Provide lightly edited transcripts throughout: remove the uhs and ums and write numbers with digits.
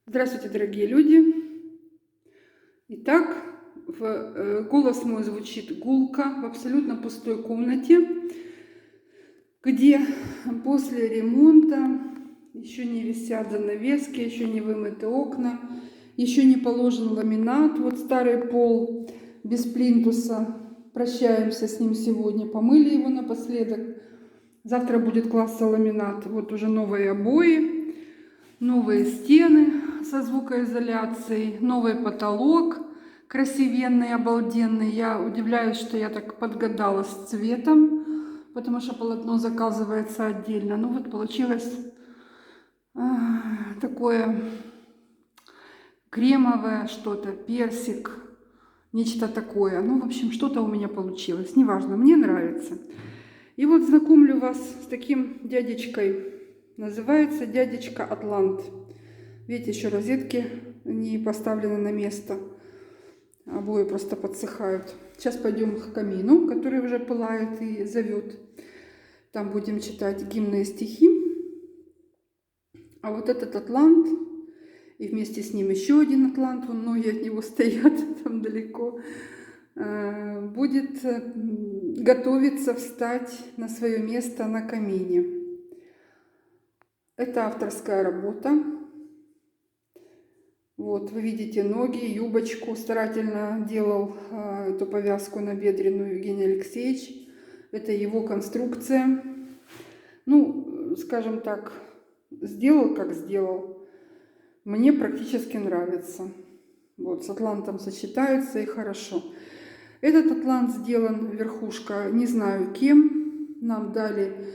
Здравствуйте, дорогие люди! Итак, голос мой звучит гулко в абсолютно пустой комнате, где после ремонта еще не висят занавески, еще не вымыты окна, еще не положен ламинат. Вот старый пол без плинтуса. Прощаемся с ним сегодня. Помыли его напоследок. Завтра будет класться ламинат. Вот уже новые обои, новые стены со звукоизоляцией, новый потолок красивенный, обалденный. Я удивляюсь, что я так подгадала с цветом, потому что полотно заказывается отдельно. Ну вот получилось такое кремовое что-то, персик, нечто такое. Ну, в общем, что-то у меня получилось. Неважно, мне нравится. И вот знакомлю вас с таким дядечкой. Называется дядечка Атлант. Видите, еще розетки не поставлены на место. Обои просто подсыхают. Сейчас пойдем к камину, который уже пылает и зовет. Там будем читать гимны и стихи. А вот этот Атлант, и вместе с ним еще один Атлант, вон ноги от него стоят там далеко, будет готовиться встать на свое место на камине. Это авторская работа. Вот, вы видите ноги, юбочку. Старательно делал эту повязку набедренную Евгений Алексеевич. Это его конструкция. Ну, скажем так, сделал как сделал. Мне практически нравится. Вот, с атлантом сочетается и хорошо. Этот атлант сделан, верхушка, не знаю кем. Нам дали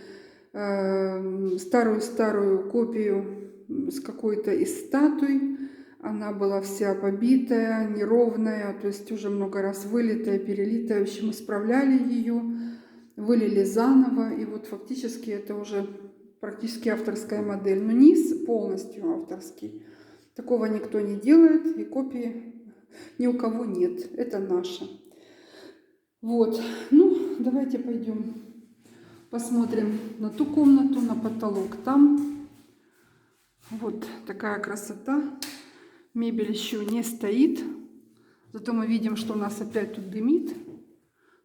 старую копию с какой-то из статуй. Она была вся побитая, неровная, то есть уже много раз вылитая, перелитая. В общем, исправляли ее, вылили заново. И вот фактически это уже практически авторская модель. Но низ полностью авторский. Такого никто не делает, и копии ни у кого нет. Это наша. Вот. Ну, давайте пойдем посмотрим на ту комнату, на потолок там. Вот такая красота. Мебель еще не стоит. Зато мы видим, что у нас опять тут дымит.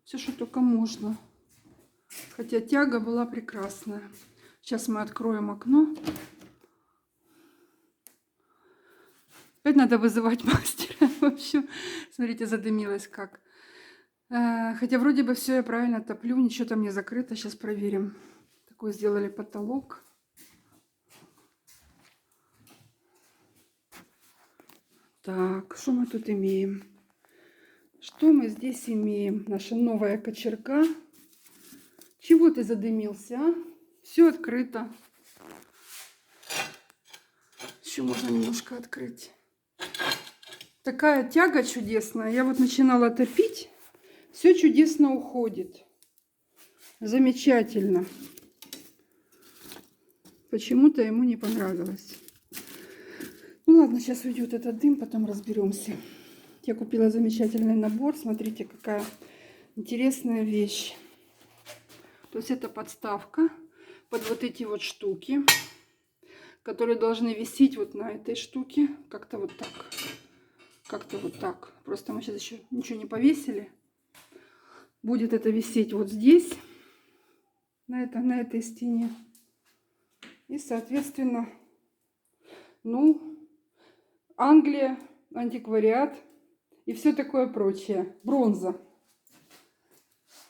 Все, что только можно. Хотя тяга была прекрасная. Сейчас мы откроем окно. Опять надо вызывать мастера. В общем, смотрите, задымилось как. Хотя вроде бы все я правильно топлю. Ничего там не закрыто. Сейчас проверим. Такой сделали потолок. Так, что мы тут имеем? Что мы здесь имеем? Наша новая кочерга. Чего ты задымился, а? Все открыто. Еще можно немножко открыть. Такая тяга чудесная. Я вот начинала топить. Все чудесно уходит. Замечательно. Почему-то ему не понравилось. Ну ладно, сейчас уйдет этот дым, потом разберемся. Я купила замечательный набор. Смотрите, какая интересная вещь. То есть это подставка под вот эти вот штуки, которые должны висеть вот на этой штуке. Как-то вот так. Как-то вот так. Просто мы сейчас еще ничего не повесили. Будет это висеть вот здесь, на этой стене. И, соответственно, ну, Англия, антиквариат и все такое прочее. Бронза.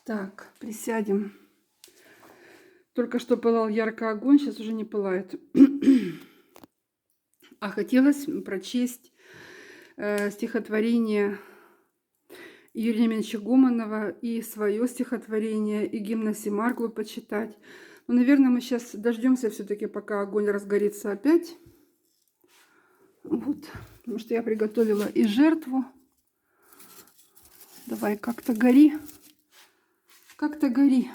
Так, присядем. Только что пылал ярко огонь, сейчас уже не пылает. А хотелось прочесть стихотворение Юрия Емельяновича Гуманова и свое стихотворение, и гимн Симарглу почитать. Но, наверное, мы сейчас дождемся все-таки, пока огонь разгорится опять. Вот, потому что я приготовила и жертву. Давай, как-то гори. Как-то гори.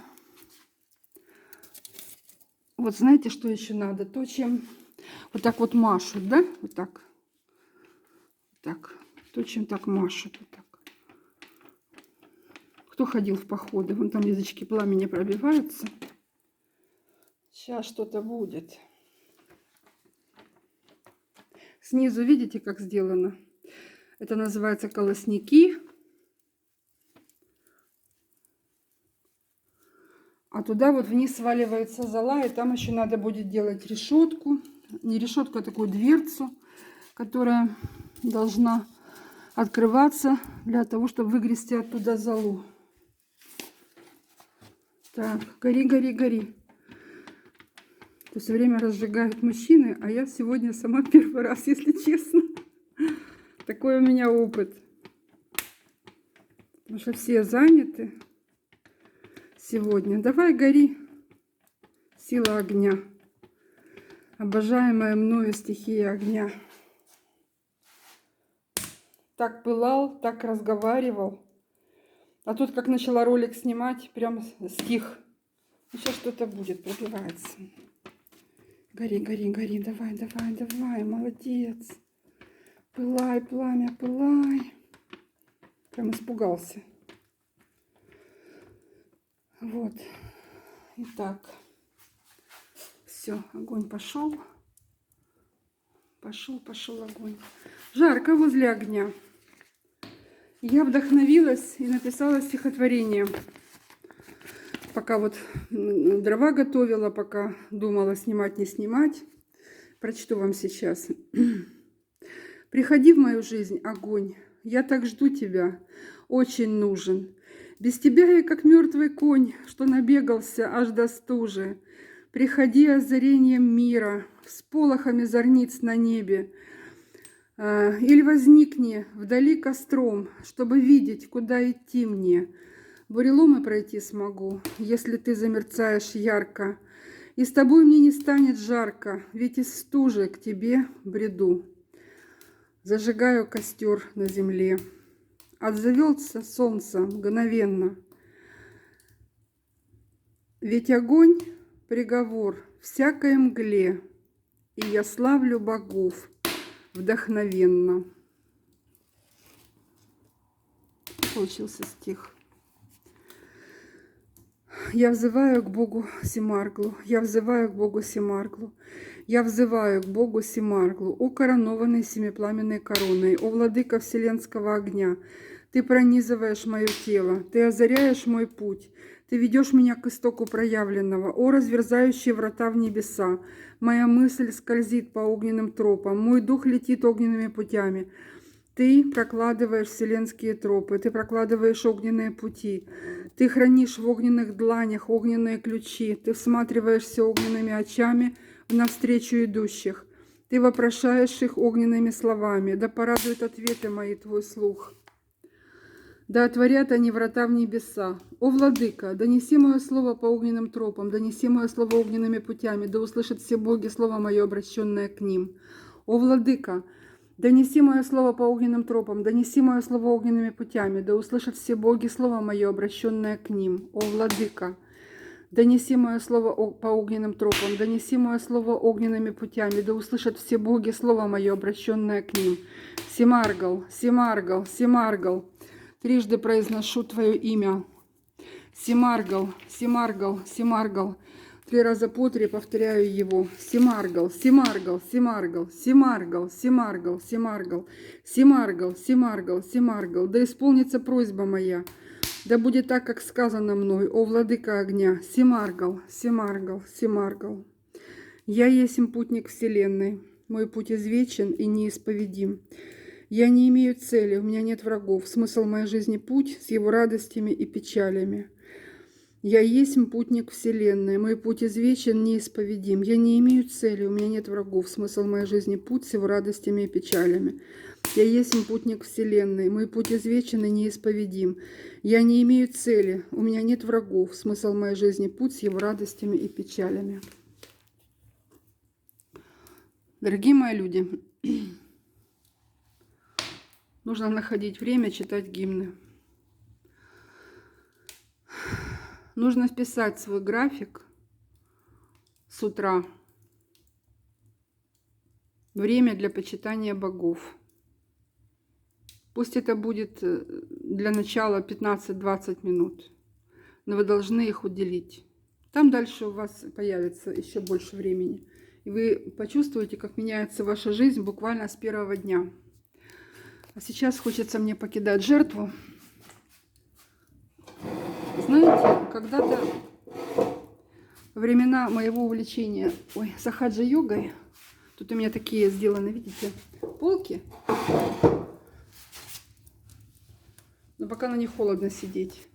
Вот знаете, что еще надо? То, чем вот так вот машут, да? Вот так. Так. То, чем так машут. Вот так. Кто ходил в походы? Вон там язычки пламени пробиваются. Сейчас что-то будет. Снизу видите, как сделано? Это называется колосники. А туда вот вниз сваливается зола, и там еще надо будет делать решетку. Не решетку, а такую дверцу, которая должна открываться для того, чтобы выгрести оттуда золу. Так, гори, гори, гори. То все время разжигают мужчины, а я сегодня сама первый раз, если честно. Такой у меня опыт. Потому что все заняты сегодня. Давай, гори. Сила огня. Обожаемая мною стихия огня. Так пылал, так разговаривал. А тут, как начала ролик снимать, прям стих. Ну, сейчас что-то будет, пробивается. Гори, гори, гори, давай, давай, давай, молодец. Пылай, пламя, пылай. Прям испугался. Вот. Итак. Все, огонь пошел. Пошел огонь. Жарко возле огня. Я вдохновилась и написала стихотворение. Пока вот дрова готовила, пока думала, снимать, не снимать. Прочту вам сейчас. Приходи в мою жизнь, огонь. Я так жду тебя. Очень нужен. Без тебя я как мертвый конь, что набегался аж до стужи. Приходи озарением мира, всполохами зорниц на небе. Или возникни вдали костром, чтобы видеть, куда идти мне. Буреломы пройти смогу, если ты замерцаешь ярко. И с тобой мне не станет жарко, ведь из стужи к тебе бреду. Зажигаю костер на земле. Отзовется солнце мгновенно. Ведь огонь — приговор всякой мгле, и я славлю богов вдохновенно. Получился стих. Я взываю к Богу Семарглу, я взываю к Богу Семарглу, я взываю к Богу Семарглу, о коронованный семипламенной короной, о владыка вселенского огня. Ты пронизываешь мое тело, ты озаряешь мой путь, ты ведешь меня к истоку проявленного, о разверзающие врата в небеса. Моя мысль скользит по огненным тропам, мой дух летит огненными путями. Ты прокладываешь вселенские тропы, ты прокладываешь огненные пути, ты хранишь в огненных дланях огненные ключи, ты всматриваешься огненными очами навстречу идущих, ты вопрошаешь их огненными словами, да порадуют ответы мои твой слух. Да отворят они врата в небеса. О, владыка, донеси мое слово по огненным тропам, донеси мое слово огненными путями, да услышат все боги слово мое, обращенное к ним. О, владыка, донеси мое слово по огненным тропам, донеси мое слово огненными путями, да услышат все боги слово мое, обращенное к ним. О, владыка, донеси мое слово по огненным тропам, донеси мое слово огненными путями, да услышат все боги слово мое, обращенное к ним. Семаргл, Семаргл, Семаргл. Трижды произношу твое имя. Семаргл, Семаргл, Семаргл. 3 раза по 3 повторяю его. Семаргл, Семаргл, Семаргл, Семаргл, Семаргл, Семаргл, Семаргл, Семаргл, Семаргл. Да исполнится просьба моя. Да будет так, как сказано мной, о владыка огня. Семаргл, Семаргл, Семаргл. Я есть путник вселенной. Мой путь извечен и неисповедим. Я не имею цели, у меня нет врагов. Смысл моей жизни — путь с его радостями и печалями. Я есть путник вселенной, мой путь извечен, неисповедим. Я не имею цели, у меня нет врагов. Смысл моей жизни — путь с его радостями и печалями. Я есть путник вселенной, мой путь извечен и неисповедим. Я не имею цели, у меня нет врагов. Смысл моей жизни — путь с его радостями и печалями. Дорогие мои люди, нужно находить время читать гимны. Нужно вписать свой график с утра. Время для почитания богов. Пусть это будет для начала 15-20 минут, но вы должны их уделить. Там дальше у вас появится еще больше времени. И вы почувствуете, как меняется ваша жизнь буквально с первого дня. А сейчас хочется мне покидать жертву. Знаете, когда-то времена моего увлечения сахаджа-йогой, тут у меня такие сделаны, видите, полки. Но пока на них холодно сидеть.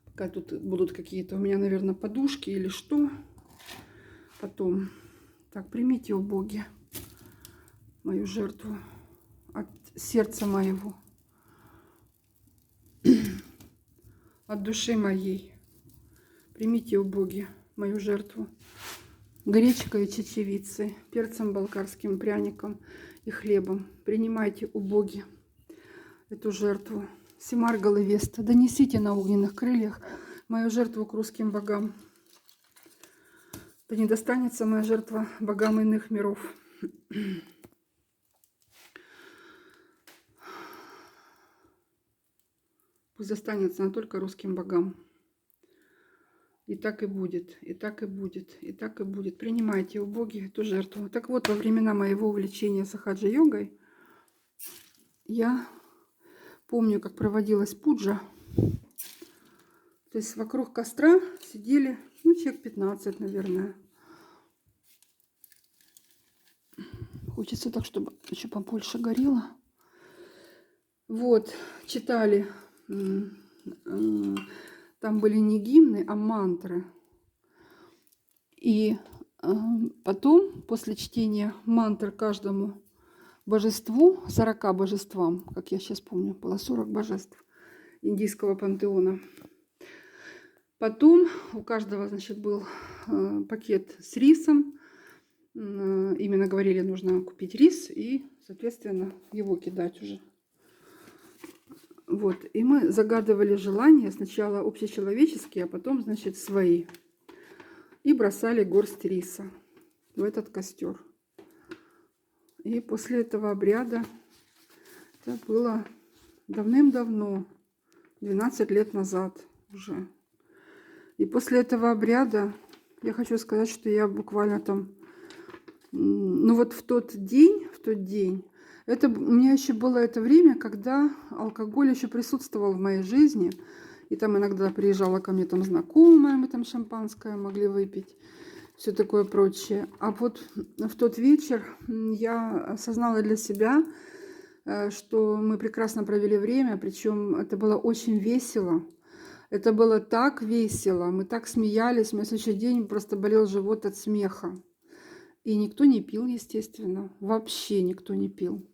Пока тут будут какие-то у меня, наверное, подушки или что. Потом. Так, примите, о боги, мою жертву от сердца моего, от души моей. Примите, о боги, мою жертву гречкой и чечевицей, перцем болгарским, пряником и хлебом. Принимайте, о боги, эту жертву. Семаргал и Веста, донесите на огненных крыльях мою жертву к русским богам. Да не достанется моя жертва богам иных миров. Пусть достанется она только русским богам. И так и будет, и так и будет, и так и будет. Принимайте, о боги, эту жертву. Так вот, во времена моего увлечения сахаджа-йогой я помню, как проводилась пуджа. То есть вокруг костра сидели, ну, человек 15, наверное. Хочется так, чтобы еще побольше горело. Вот, читали. Там были не гимны, а мантры. И потом, после чтения мантр каждому божеству, 40 божествам, как я сейчас помню, было 40 божеств индийского пантеона. Потом у каждого, значит, был пакет с рисом. Именно говорили, нужно купить рис и, соответственно, его кидать уже. Вот. И мы загадывали желания, сначала общечеловеческие, а потом, значит, свои. И бросали горсть риса в этот костер. И после этого обряда, это было давным-давно, 12 лет назад уже. И после этого обряда, я хочу сказать, что я буквально там, ну вот в тот день, это у меня еще было это время, когда алкоголь еще присутствовал в моей жизни. И там иногда приезжала ко мне там знакомая, мы там шампанское могли выпить, все такое прочее. А вот в тот вечер я осознала для себя, что мы прекрасно провели время, причем это было очень весело. Это было так весело, мы так смеялись, у меня в следующий день просто болел живот от смеха. И никто не пил, естественно, вообще никто не пил.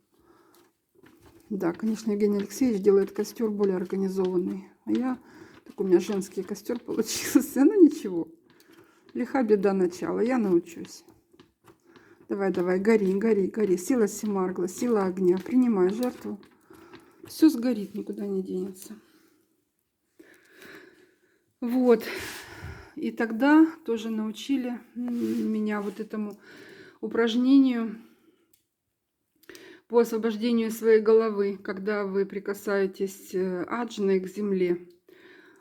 Да, конечно, Евгений Алексеевич делает костер более организованный. А я, так у меня женский костер получился, ну ничего. Лиха беда начала, я научусь. Давай, давай, гори, гори, гори. Сила Семаргла, сила огня. Принимай жертву. Все сгорит, никуда не денется. Вот. И тогда тоже научили меня вот этому упражнению по освобождению своей головы, когда вы прикасаетесь аджной к земле,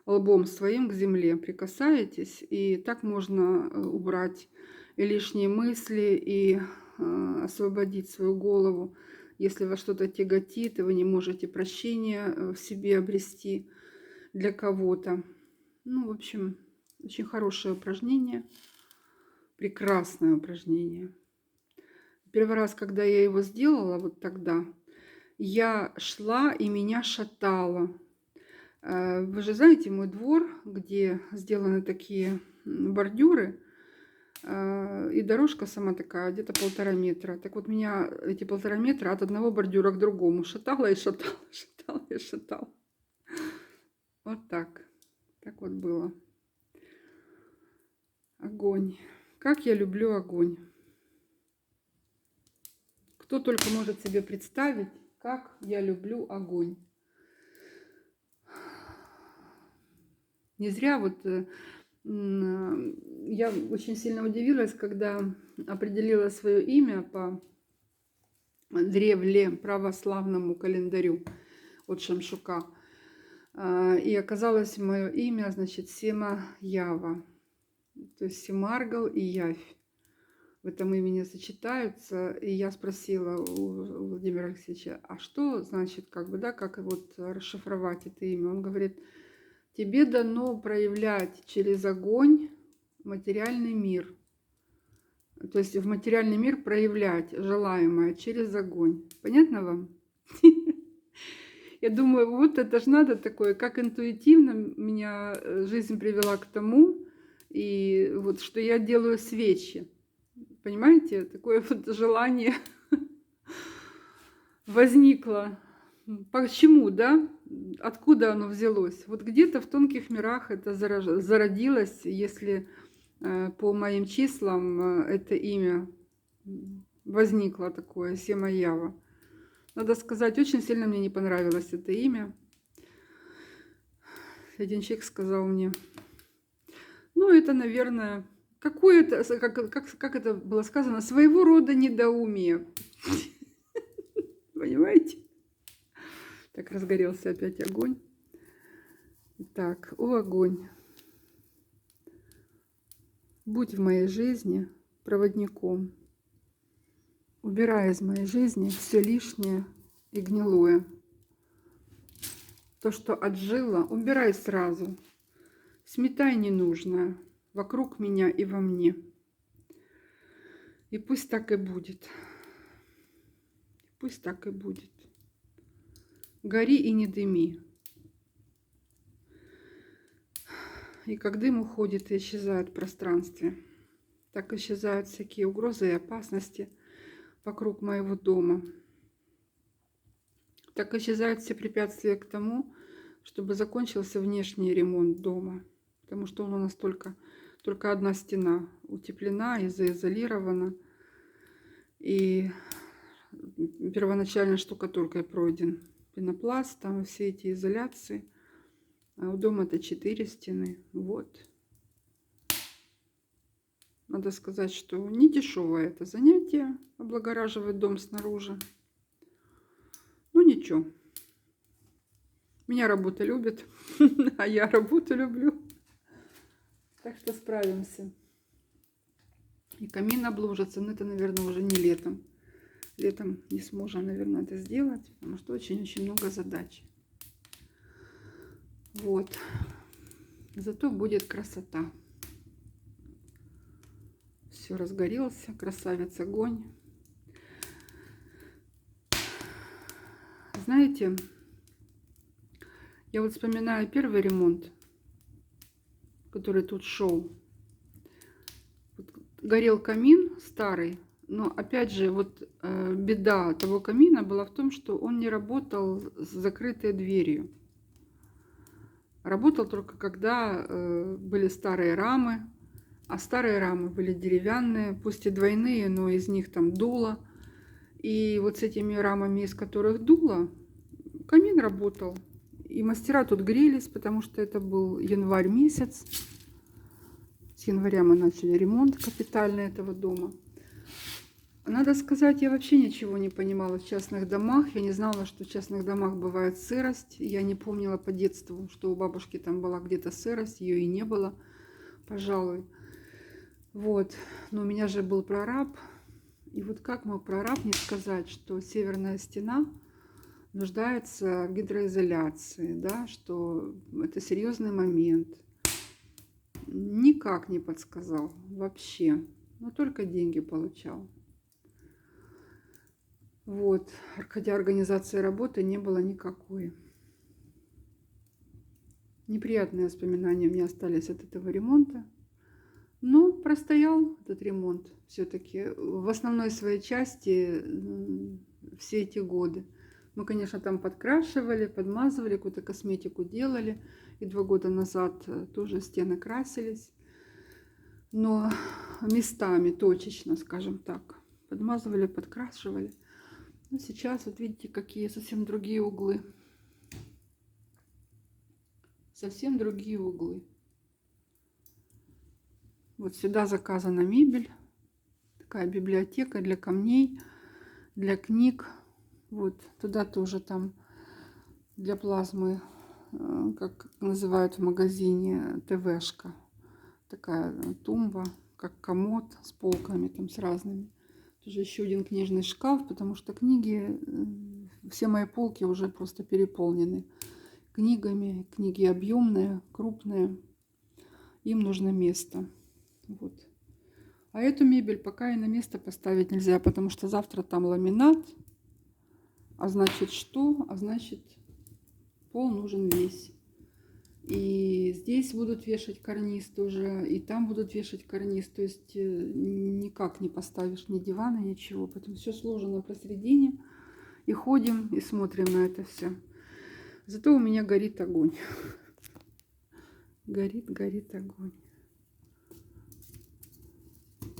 лбом своим к земле прикасаетесь, и так можно убрать и лишние мысли, и освободить свою голову, если вас что-то тяготит, и вы не можете прощения в себе обрести для кого-то. Ну, в общем, очень хорошее упражнение, прекрасное упражнение. Первый раз, когда я его сделала, вот тогда, я шла и меня шатало. Вы же знаете мой двор, где сделаны такие бордюры, и дорожка сама такая, где-то 1,5 метра. Так вот, меня эти 1,5 метра от одного бордюра к другому шатало и шатало, шатало и шатало. Вот так. Так вот было. Огонь. Как я люблю огонь. Кто только может себе представить, как я люблю огонь. Не зря вот я очень сильно удивилась, когда определила свое имя по древле православному календарю от Шамшука. И оказалось, мое имя, значит, Сема Ява. То есть Семаргал и Явь. в этом имени сочетаются. И я спросила у Владимира Алексеевича, а что значит, как бы, да, как вот расшифровать это имя? Он говорит, тебе дано проявлять через огонь материальный мир. То есть в материальный мир проявлять желаемое через огонь. Понятно вам? Я думаю, вот это ж надо такое, как интуитивно меня жизнь привела к тому, и вот что я делаю свечи. Понимаете? Такое вот желание возникло. Почему, да? Откуда оно взялось? Вот где-то в тонких мирах это зародилось, если по моим числам это имя возникло такое, Сема Ява. Надо сказать, очень сильно мне не понравилось это имя. Один человек сказал мне, ну это, наверное, какое-то, как это было сказано, своего рода недоумие. Понимаете? Так разгорелся опять огонь. Так, о огонь, будь в моей жизни проводником, убирай из моей жизни все лишнее и гнилое. То, что отжило, убирай сразу. Сметай ненужное вокруг меня и во мне. И пусть так и будет. Пусть так и будет. Гори и не дыми. И как дым уходит и исчезает в пространстве, так исчезают всякие угрозы и опасности вокруг моего дома. Так исчезают все препятствия к тому, чтобы закончился внешний ремонт дома. Потому что он у нас только одна стена утеплена и заизолирована. И первоначально штукатуркой пройден пенопласт, там все эти изоляции. А у дома это 4 стены. Вот. Надо сказать, что не дешевое это занятие, облагораживать дом снаружи. Ну ничего. Меня работа любит, а я работу люблю. Так что справимся. И камин обложится, но это, наверное, уже не летом. Летом не сможем, наверное, это сделать, потому что очень-очень много задач. Вот. Зато будет красота. Все разгорелся, красавец огонь. Знаете, я вот вспоминаю первый ремонт, который тут шел. Горел камин старый, но опять же вот беда того камина была в том, что он не работал с закрытой дверью. Работал только когда были старые рамы, а старые рамы были деревянные, пусть и двойные, но из них там дуло. И вот с этими рамами, из которых дуло, камин работал. И мастера тут грелись, потому что это был январь месяц. С января мы начали ремонт капитальный этого дома. Надо сказать, я вообще ничего не понимала в частных домах. Я не знала, что в частных домах бывает сырость. Я не помнила по детству, что у бабушки там была где-то сырость. Ее и не было, пожалуй. Вот. Но у меня же был прораб. И вот как мог прораб не сказать, что северная стена нуждается в гидроизоляции, да, что это серьезный момент. Никак не подсказал вообще. Но только деньги получал. Вот, хотя организации работы не было никакой. Неприятные воспоминания у меня остались от этого ремонта. Но простоял этот ремонт все-таки в основной своей части все эти годы. Мы, конечно, там подкрашивали, подмазывали, какую-то косметику делали. И 2 года назад тоже стены красились. Но местами, точечно, скажем так. Подмазывали, подкрашивали. Но сейчас вот видите, какие совсем другие углы. Совсем другие углы. Вот сюда заказана мебель. Такая библиотека для камней, для книг. Вот туда тоже там для плазмы, как называют в магазине, ТВшка. Такая тумба. как комод с полками там с разными. Тоже еще один книжный шкаф, потому что книги, все мои полки уже просто переполнены книгами. Книги объемные, крупные. Им нужно место. Вот. А эту мебель пока и на место поставить нельзя, потому что завтра там ламинат. А значит что? А значит пол нужен весь. И здесь будут вешать карниз тоже, и там будут вешать карниз. То есть никак не поставишь ни дивана, ничего. Поэтому все сложено посередине. И ходим, и смотрим на это все. Зато у меня горит огонь. Горит огонь.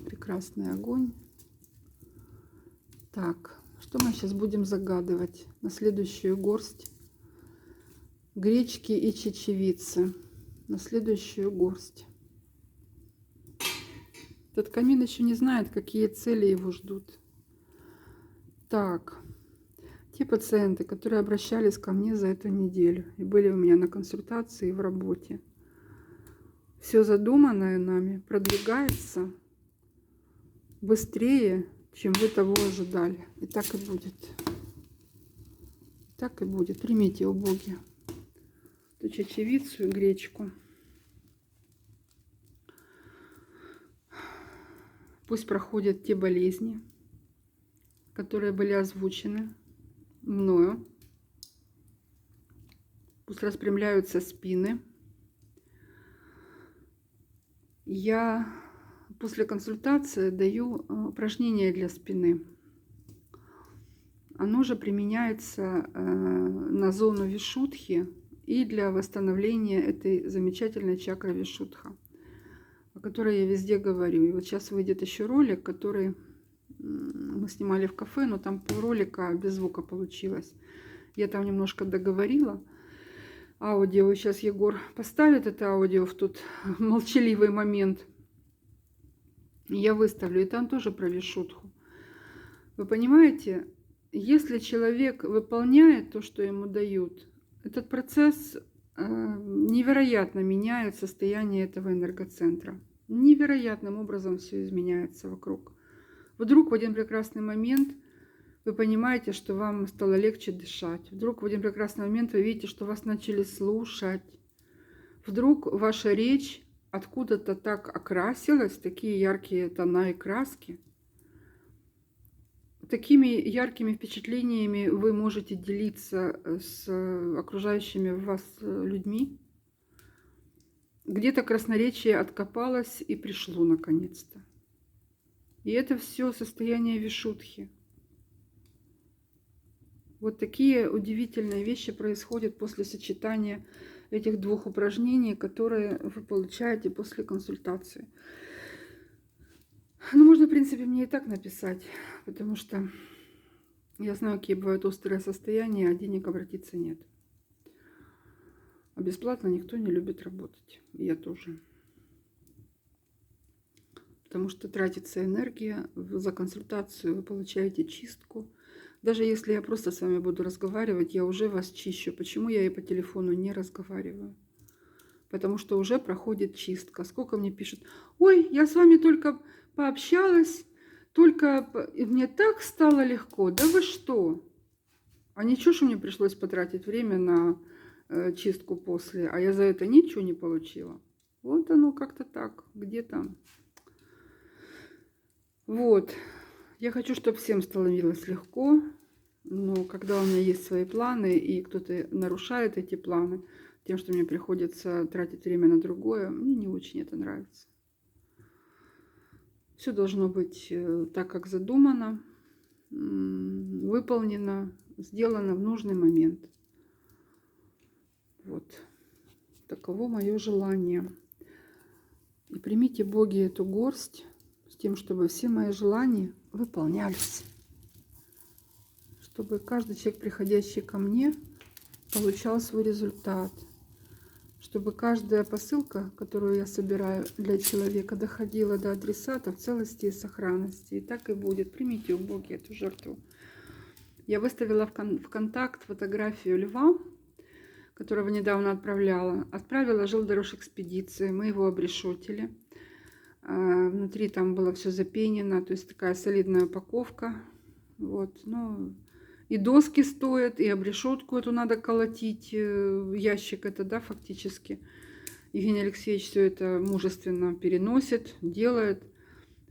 Прекрасный огонь. Так, что мы сейчас будем загадывать на следующую горсть? Гречки и чечевицы. На следующую горсть. Этот камин еще не знает, какие цели его ждут. Так, те пациенты, которые обращались ко мне за эту неделю и были у меня на консультации и в работе. Все задуманное нами продвигается быстрее, чем вы того ожидали. И так и будет. Так и будет. Примите, о боги, эту чечевицу и гречку. Пусть проходят те болезни, которые были озвучены мною. Пусть распрямляются спины. Я после консультации даю упражнение для спины. Оно же применяется на зону вишудхи и для восстановления этой замечательной чакры вишудха, о которой я везде говорю. И вот сейчас выйдет еще ролик, который мы снимали в кафе, но там полролика без звука получилось. Я там немножко договорила аудио. Сейчас Егор поставит это аудио в тот молчаливый момент. Я выставлю. И там тоже про вишудху. Вы понимаете, если человек выполняет то, что ему дают, этот процесс невероятно меняет состояние этого энергоцентра. Невероятным образом все изменяется вокруг. Вдруг в один прекрасный момент вы понимаете, что вам стало легче дышать. Вдруг в один прекрасный момент вы видите, что вас начали слушать. Вдруг ваша речь откуда-то так окрасилась, такие яркие тона и краски. Такими яркими впечатлениями вы можете делиться с окружающими вас людьми. Где-то красноречие откопалось и пришло наконец-то. И это все состояние вишудхи. Вот такие удивительные вещи происходят после сочетания этих двух упражнений, которые вы получаете после консультации. Ну, можно, в принципе, мне и так написать, потому что я знаю, какие бывают острые состояния, а денег обратиться нет. А бесплатно никто не любит работать. И я тоже. Потому что тратится энергия, за консультацию вы получаете чистку. Даже если я просто с вами буду разговаривать, я уже вас чищу. Почему я и по телефону не разговариваю? Потому что уже проходит чистка. Сколько мне пишут: ой, я с вами только пообщалась, только и мне так стало легко. Да вы что? А ничего, что мне пришлось потратить время на чистку после, а я за это ничего не получила. Вот оно как-то так, где-то. Вот. Я хочу, чтобы всем становилось легко, но когда у меня есть свои планы, и кто-то нарушает эти планы тем, что мне приходится тратить время на другое, мне не очень это нравится. Все должно быть так, как задумано, выполнено, сделано в нужный момент. Вот. Таково мое желание. И примите, боги, эту горсть с тем, чтобы все мои желания выполнялись. Чтобы каждый человек, приходящий ко мне, получал свой результат. Чтобы каждая посылка, которую я собираю для человека, доходила до адресата в целости и сохранности. И так и будет. Примите, о боги, эту жертву. Я выставила в контакт фотографию льва, которого недавно отправляла. Отправила Желдорош экспедиции. Мы его обрешетили. Внутри там было все запенено, то есть такая солидная упаковка. Вот, ну, и доски стоят, и обрешетку эту надо колотить, ящик это, да, фактически. Евгений Алексеевич все это мужественно переносит, делает.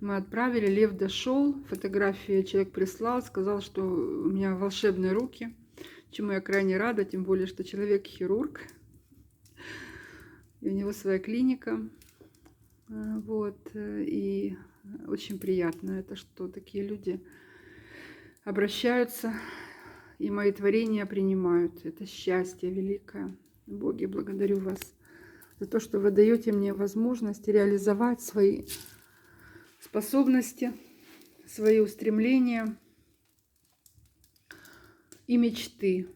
Мы отправили, Лев дошел, фотографии человек прислал, сказал, что у меня волшебные руки, чему я крайне рада, тем более, что человек хирург, и у него своя клиника. Вот, и очень приятно это, что такие люди обращаются и мои творения принимают. Это счастье великое. Боги, благодарю вас за то, что вы даете мне возможность реализовать свои способности, свои устремления и мечты.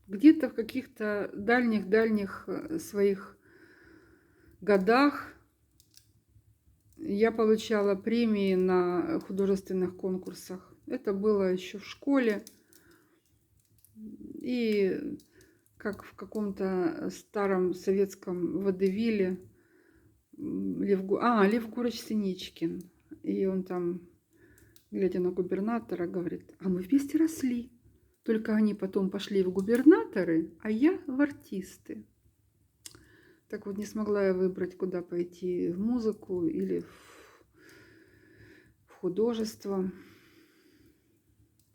Где-то в каких-то дальних-дальних своих годах я получала премии на художественных конкурсах. Это было еще в школе. И как в каком-то старом советском водевиле Лев Гурыч Синичкин. И он там, глядя на губернатора, говорит: а мы вместе росли. Только они потом пошли в губернаторы, а я в артисты. Так вот, не смогла я выбрать, куда пойти, в музыку или в художество.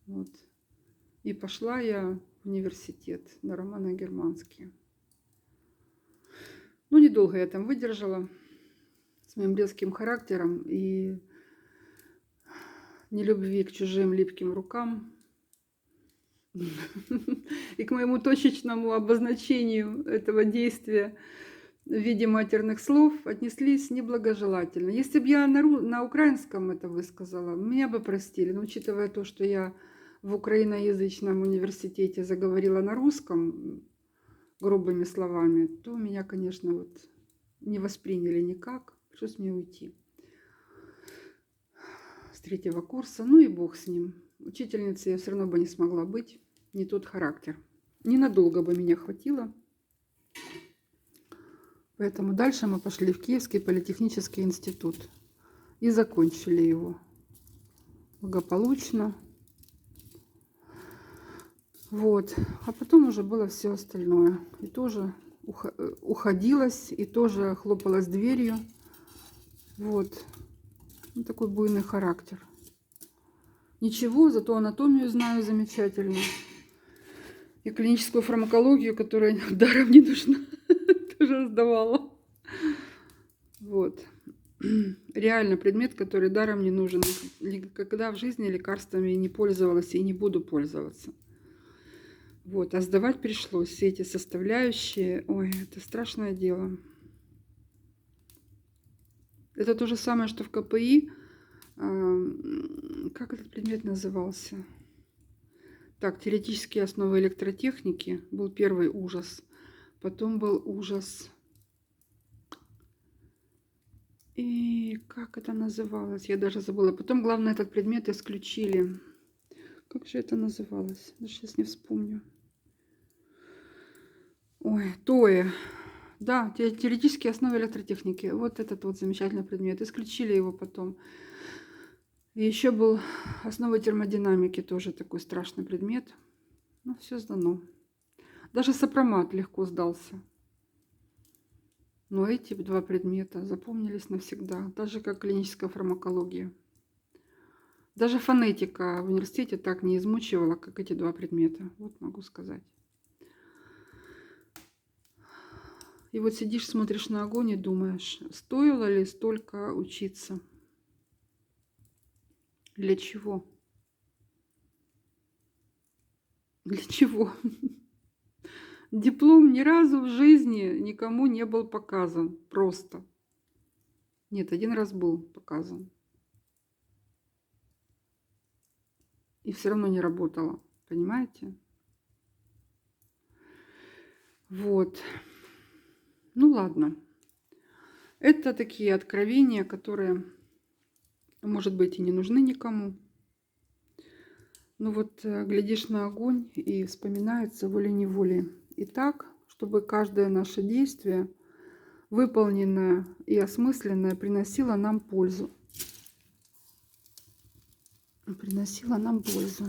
Вот. И пошла я в университет на романо-германский. Ну, недолго я там выдержала с моим резким характером и нелюбви к чужим липким рукам. И к моему точечному обозначению этого действия в виде матерных слов отнеслись неблагожелательно. Если бы я на украинском это высказала, меня бы простили. Но учитывая то, что я в украиноязычном университете заговорила на русском грубыми словами, то меня, конечно, вот не восприняли никак. Пришлось мне уйти с 3-го курса. Ну и бог с ним. Учительницей я все равно бы не смогла быть. Не тот характер. Ненадолго бы меня хватило. Поэтому дальше мы пошли в Киевский политехнический институт. И закончили его благополучно. Вот. А потом уже было все остальное. И тоже уходилось, и тоже хлопалась дверью. Вот. Ну, такой буйный характер. Ничего, зато анатомию знаю замечательно. И клиническую фармакологию, которая даром не нужна, тоже сдавала. Вот. Реально предмет, который даром не нужен. Никогда в жизни лекарствами не пользовалась и не буду пользоваться. Вот. А сдавать пришлось. Все эти составляющие. Ой, это страшное дело. Это то же самое, что в КПИ. Как этот предмет назывался? Так, теоретические основы электротехники был первый ужас. Потом был ужас. И как это называлось? Я даже забыла. Потом, главное, этот предмет исключили. Как же это называлось? Даже сейчас не вспомню. Ой, ТОЭ. Да, теоретические основы электротехники. Вот этот вот замечательный предмет. Исключили его потом. И еще был основы термодинамики, тоже такой страшный предмет. Ну, все сдано. Даже сопромат легко сдался. Но эти 2 предмета запомнились навсегда. Даже как клиническая фармакология. Даже фонетика в университете так не измучивала, как эти 2 предмета. Вот могу сказать. И вот сидишь, смотришь на огонь и думаешь, стоило ли столько учиться? Для чего? Для чего? Диплом ни разу в жизни никому не был показан. Просто. Нет, 1 раз был показан. И все равно не работала. Понимаете? Вот. Ну ладно. Это такие откровения, которые, может быть, и не нужны никому. Но вот глядишь на огонь и вспоминается волей-неволей. И так, чтобы каждое наше действие выполненное и осмысленное приносило нам пользу. Приносило нам пользу.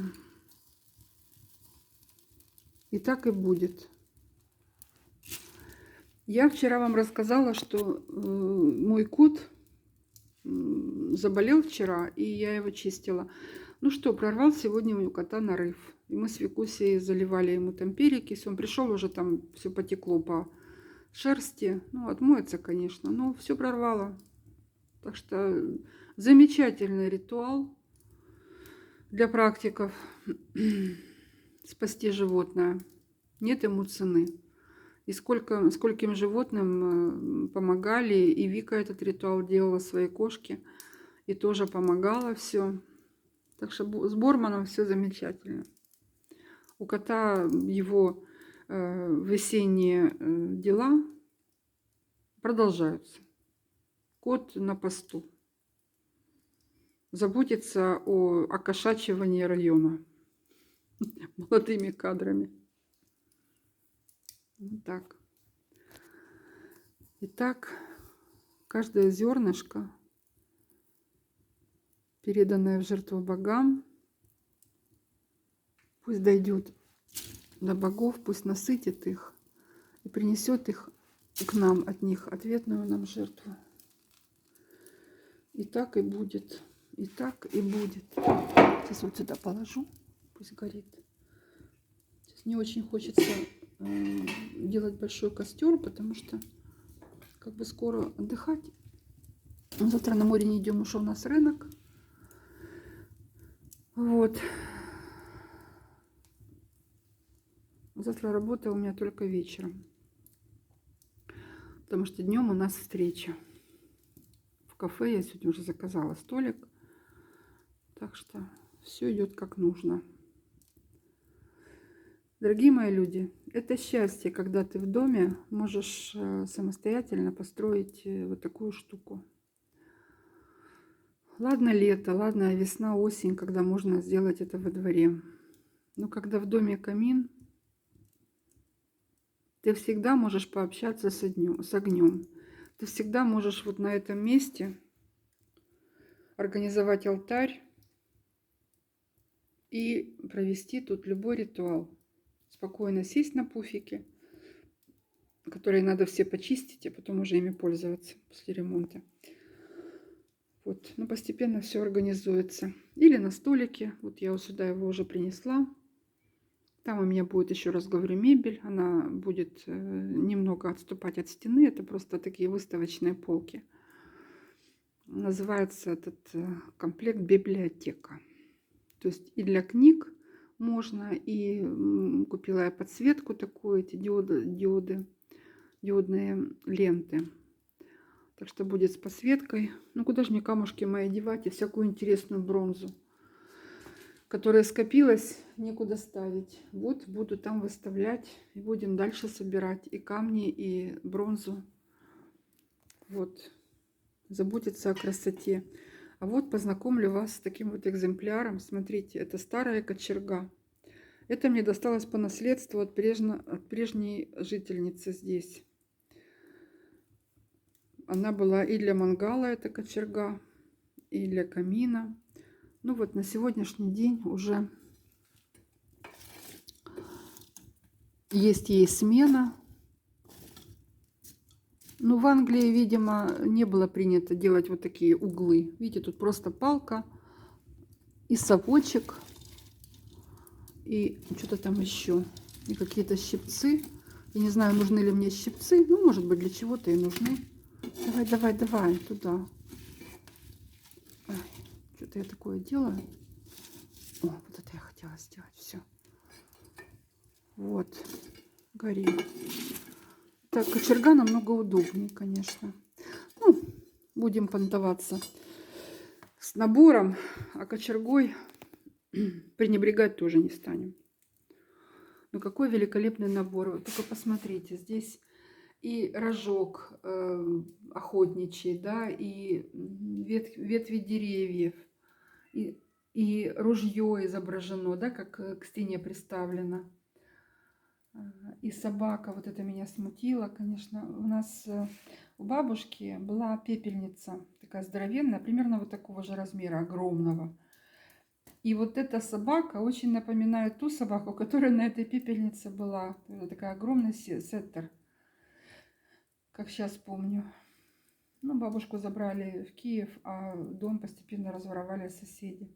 И так и будет. Я вчера вам рассказала, что мой кот заболел вчера, и я его чистила. Ну что, прорвал сегодня у кота нарыв. И мы с Викусей заливали ему там перекись. Он пришел, уже там все потекло по шерсти. Ну, отмоется, конечно, но все прорвало. Так что замечательный ритуал для практиков. Спасти животное. Нет ему цены. И скольким животным помогали. И Вика этот ритуал делала своей кошке. И тоже помогала все. Так что с Борманом все замечательно. У кота его весенние дела продолжаются. Кот на посту. Заботится о окошачивании района молодыми кадрами. Вот так. Итак, каждое зернышко, переданное в жертву богам, пусть дойдет до богов, пусть насытит их и принесет их к нам, от них ответную нам жертву. И так и будет. И так и будет. Сейчас вот сюда положу, пусть горит. Сейчас не очень хочется делать большой костер, потому что как бы скоро отдыхать. Завтра на море не идем, уж у нас рынок. Вот. Завтра работа у меня только вечером. Потому что днем у нас встреча. В кафе я сегодня уже заказала столик. Так что все идет как нужно. Дорогие мои люди, это счастье, когда ты в доме можешь самостоятельно построить вот такую штуку. Ладно лето, ладно весна, осень, когда можно сделать это во дворе. Но когда в доме камин, ты всегда можешь пообщаться с огнем. Ты всегда можешь вот на этом месте организовать алтарь и провести тут любой ритуал. Спокойно сесть на пуфике, которые надо все почистить, а потом уже ими пользоваться после ремонта. Вот, ну постепенно все организуется. Или на столике. Вот я вот сюда его уже принесла. Там у меня будет, еще раз говорю, мебель. Она будет немного отступать от стены. Это просто такие выставочные полки. Называется этот комплект библиотека. То есть и для книг можно, и купила я подсветку такую, эти диодные ленты. Так что будет с подсветкой. Ну куда же мне камушки мои девать и всякую интересную бронзу, которая скопилась, некуда ставить. Вот буду там выставлять и будем дальше собирать и камни, и бронзу. Вот. Заботиться о красоте. А вот познакомлю вас с таким вот экземпляром. Смотрите, это старая кочерга. Это мне досталось по наследству от прежней жительницы здесь. Она была и для мангала, эта кочерга, и для камина. Ну вот на сегодняшний день уже есть ей смена. Ну, в Англии, видимо, не было принято делать вот такие углы. Видите, тут просто палка и совочек. И что-то там еще. И какие-то щипцы. Я не знаю, нужны ли мне щипцы. Ну, может быть, для чего-то и нужны. Давай, давай, давай, туда. Что-то я такое делаю. О, вот это я хотела сделать. Все. Вот. Гори. Так, кочерга намного удобнее, конечно. Ну, будем понтоваться с набором, а кочергой пренебрегать тоже не станем. Ну, какой великолепный набор. Вы только посмотрите, здесь и рожок охотничий, да, и ветви деревьев, и ружье изображено, да, как к стене приставлено. И собака, вот это меня смутило, конечно. У нас у бабушки была пепельница, такая здоровенная, примерно вот такого же размера, огромного. И вот эта собака очень напоминает ту собаку, которая на этой пепельнице была. Это такая огромная сеттер, как сейчас помню. Ну, бабушку забрали в Киев, а дом постепенно разворовали соседи.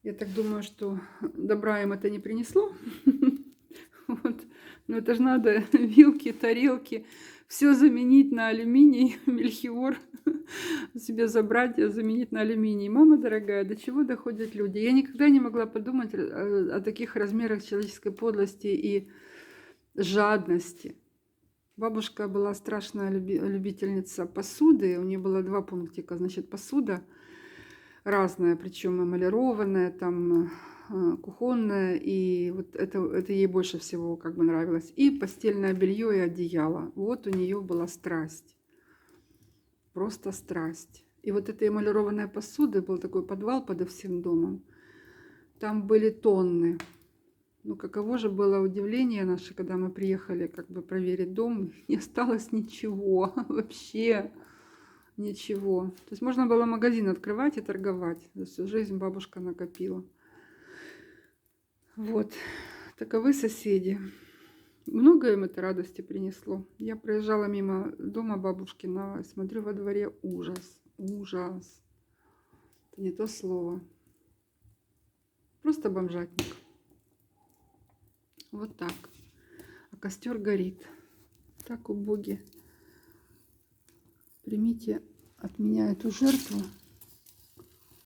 Я так думаю, что добра им это не принесло. Вот. Но это же надо вилки, тарелки, все заменить на алюминий, мельхиор себе забрать и заменить на алюминий. Мама дорогая, до чего доходят люди? Я никогда не могла подумать о таких размерах человеческой подлости и жадности. Бабушка была страшная любительница посуды. У нее было 2 пунктика. Значит, посуда разная, причем эмалированная, там кухонная. И вот это ей больше всего как бы нравилось. И постельное белье и одеяло. Вот у нее была страсть. Просто страсть. И вот этой эмалированной посуды был такой подвал подо всем домом. Там были тонны. Ну, каково же было удивление наше, когда мы приехали как бы проверить дом, не осталось ничего, вообще ничего. То есть можно было магазин открывать и торговать. За всю жизнь бабушка накопила. Вот, таковы соседи. Много им это радости принесло. Я проезжала мимо дома бабушкиного, смотрю во дворе ужас, ужас. Это не то слово. Просто бомжатник. Вот так. А костер горит. Так, убоги. Примите от меня эту жертву.